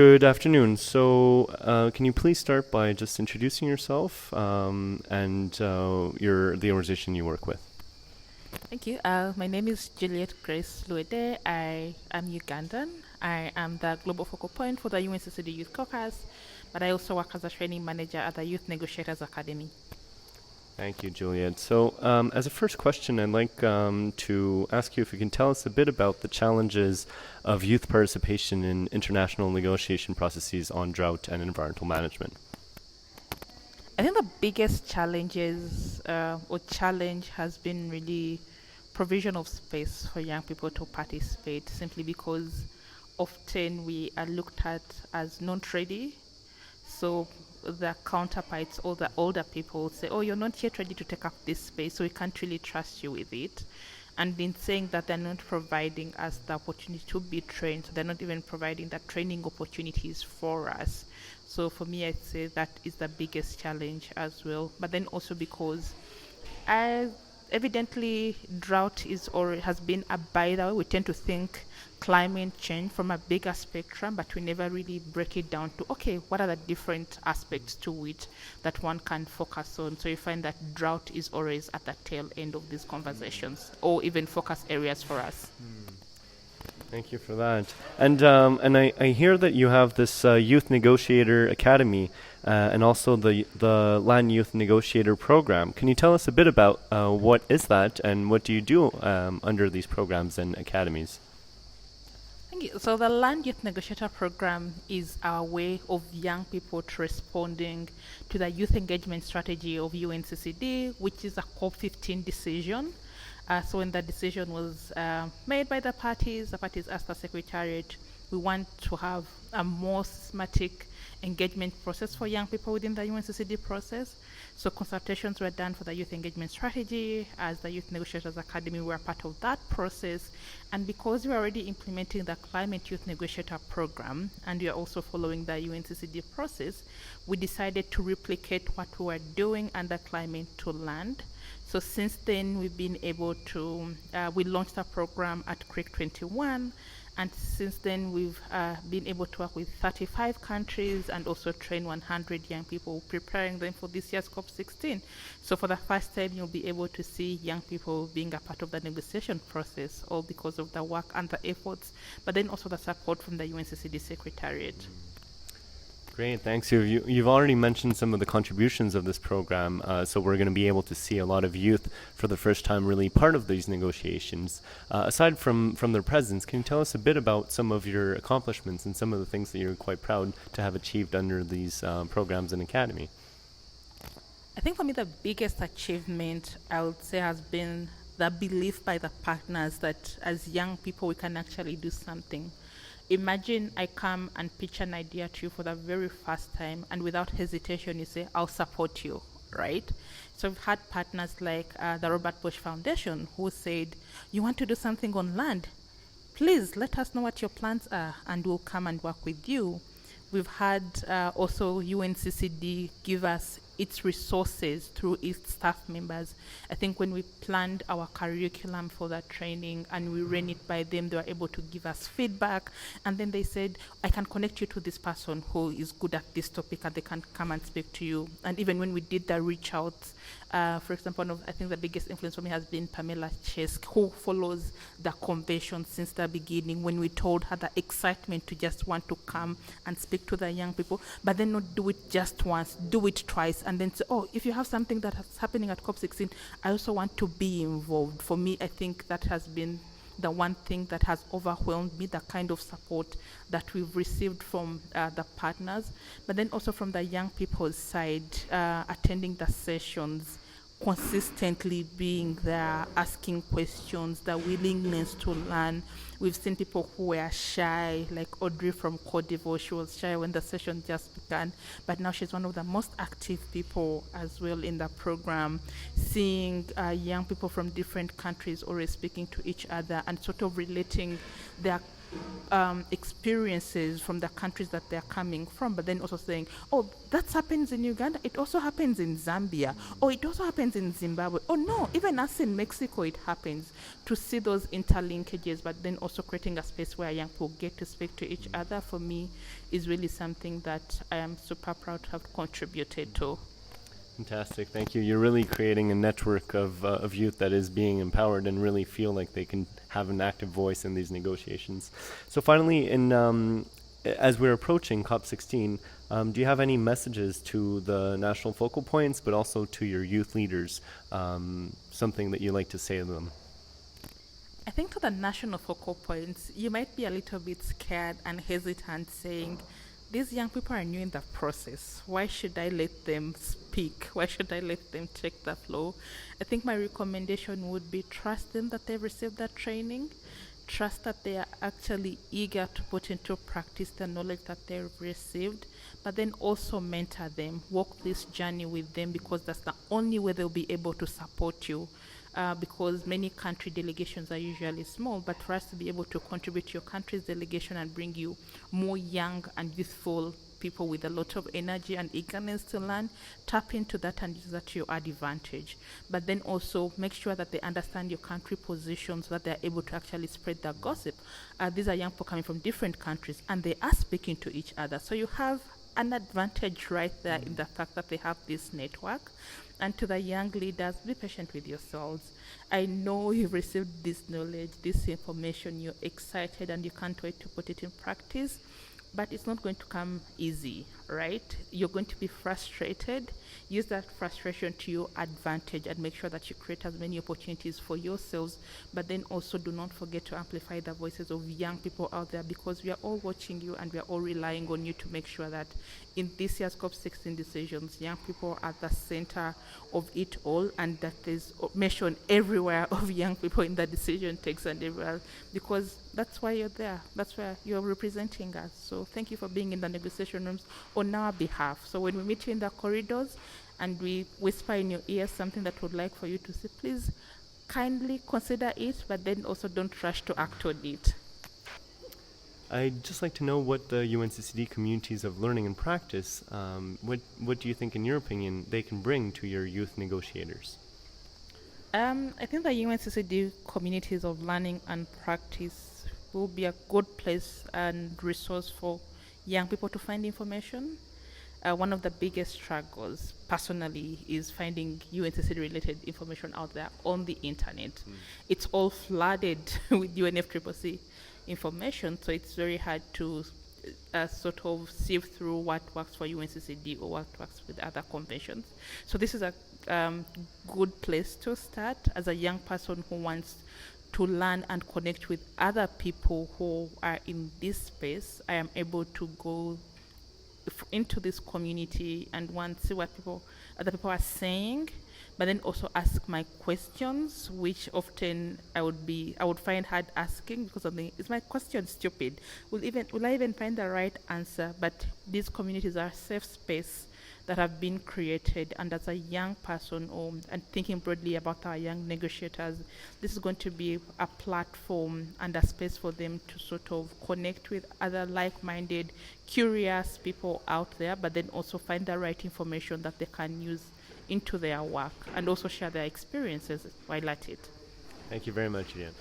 Good afternoon. So, can you please start by just introducing yourself and the organization you work with? Thank you. My name is Juliet Grace Luwedde. I am Ugandan. I am the global focal point for the UNCCD Youth Caucus, but I also work as a training manager at the Youth Negotiators Academy. Thank you, Juliet. So, as a first question, I'd like to ask you if you can tell us a bit about the challenges of youth participation in international negotiation processes on drought and environmental management. I think the biggest challenge has been really provision of space for young people to participate, simply because often we are looked at as not ready. So the counterparts or the older people say, oh, you're not yet ready to take up this space, so we can't really trust you with it. And in saying that, they're not providing us the opportunity to be trained, so they're not even providing the training opportunities for us. So for me, I'd say that is the biggest challenge as well. But then also because evidently drought is or has been a by-the-way, we tend to think climate change from a bigger spectrum, but we never really break it down to, okay, what are the different aspects to it that one can focus on? So you find that drought is always at the tail end of these conversations, or even focus areas for us. Thank you for that. And I hear that you have this Youth Negotiator Academy and also the Land Youth Negotiator Programme. Can you tell us a bit about what is that and what do you do under these programs and academies? Thank you. So the Land Youth Negotiator Programme is our way of young people responding to the youth engagement strategy of UNCCD, which is a COP15 decision. So when the decision was made by the parties asked the Secretariat, we want to have a more systematic engagement process for young people within the UNCCD process. So consultations were done for the youth engagement strategy. As the Youth Negotiators Academy, we were part of that process. And because we are already implementing the Climate Youth Negotiator Programme, and we are also following the UNCCD process, we decided to replicate what we were doing under Climate to Land. So since then, we've been able to, we launched a program at Creek 21, and since then we've been able to work with 35 countries and also train 100 young people, preparing them for this year's COP16. So for the first time, you'll be able to see young people being a part of the negotiation process, all because of the work and the efforts, but then also the support from the UNCCD Secretariat. Great, thanks. You've already mentioned some of the contributions of this program, so we're going to be able to see a lot of youth for the first time really part of these negotiations. Aside from their presence, can you tell us a bit about some of your accomplishments and some of the things that you're quite proud to have achieved under these programs and academy? I think for me the biggest achievement, I would say, has been the belief by the partners that as young people we can actually do something. Imagine I come and pitch an idea to you for the very first time, and without hesitation you say, I'll support you, right? So we've had partners like the Robert Bosch Foundation who said, you want to do something on land? Please let us know what your plans are and we'll come and work with you. We've had also UNCCD give us its resources through its staff members. I think when we planned our curriculum for that training and we ran it by them, they were able to give us feedback. And then they said, I can connect you to this person who is good at this topic and they can come and speak to you. And even when we did the reach out, for example, I think the biggest influence for me has been Pamela Chesk, who follows the convention since the beginning, when we told her the excitement to just want to come and speak to the young people, but then not do it just once, do it twice, and then say, oh, if you have something that's happening at COP16, I also want to be involved. For me, I think that has been the one thing that has overwhelmed me, the kind of support that we've received from the partners, but then also from the young people's side, attending the sessions, consistently being there, asking questions, the willingness to learn. We've seen people who were shy, like Audrey from Cote d'Ivoire. She was shy when the session just began, but now she's one of the most active people as well in the program. Seeing young people from different countries always speaking to each other and sort of relating their experiences from the countries that they're coming from, but then also saying, oh, that happens in Uganda, it also happens in Zambia, or it also happens in Zimbabwe, or no, even us in Mexico it happens, to see those interlinkages, but then also creating a space where young people get to speak to each other, for me, is really something that I am super proud to have contributed to. Fantastic, thank you. You're really creating a network of youth that is being empowered and really feel like they can have an active voice in these negotiations. So finally, as we're approaching COP16, do you have any messages to the national focal points, but also to your youth leaders, something that you like to say to them? I think to the national focal points, you might be a little bit scared and hesitant saying, these young people are new in the process. Why should I let them speak? Why should I let them take the flow? I think my recommendation would be trust them that they've received that training. Trust that they are actually eager to put into practice the knowledge that they've received, but then also mentor them, walk this journey with them, because that's the only way they'll be able to support you. Because many country delegations are usually small, but for us to be able to contribute to your country's delegation and bring you more young and youthful people with a lot of energy and eagerness to learn, tap into that and use that to your advantage. But then also make sure that they understand your country position so that they're able to actually spread the gossip. These are young people coming from different countries and they are speaking to each other. So you have an advantage right there in the fact that they have this network. And to the young leaders, be patient with yourselves. I know you've received this knowledge, this information, you're excited and you can't wait to put it in practice, but it's not going to come easy, right? You're going to be frustrated. Use that frustration to your advantage and make sure that you create as many opportunities for yourselves, but then also do not forget to amplify the voices of young people out there, because we are all watching you and we are all relying on you to make sure that in this year's COP16 decisions, young people are at the center of it all, and that there's mention everywhere of young people in the decision takes and everywhere, because that's why you're there. That's where you're representing us. So thank you for being in the negotiation rooms on our behalf. So when we meet you in the corridors and we whisper in your ear something that we'd like for you to say, please kindly consider it, but then also don't rush to act on it. I'd just like to know what the UNCCD communities of learning and practice, what do you think, in your opinion, they can bring to your youth negotiators? I think the UNCCD communities of learning and practice will be a good place and resource for young people to find information. One of the biggest struggles, personally, is finding UNCCD-related information out there on the internet. It's all flooded with UNFCCC information, so it's very hard to sort of sift through what works for UNCCD or what works with other conventions. So this is a good place to start as a young person who wants to learn and connect with other people who are in this space. I am able to go into this community and see what other people are saying, but then also ask my questions, which often I would find hard asking, because is my question stupid? Will I even find the right answer? But these communities are a safe space that have been created, and as a young person and thinking broadly about our young negotiators, this is going to be a platform and a space for them to sort of connect with other like-minded, curious people out there, but then also find the right information that they can use into their work and also share their experiences while at it. Thank you very much, Juliet.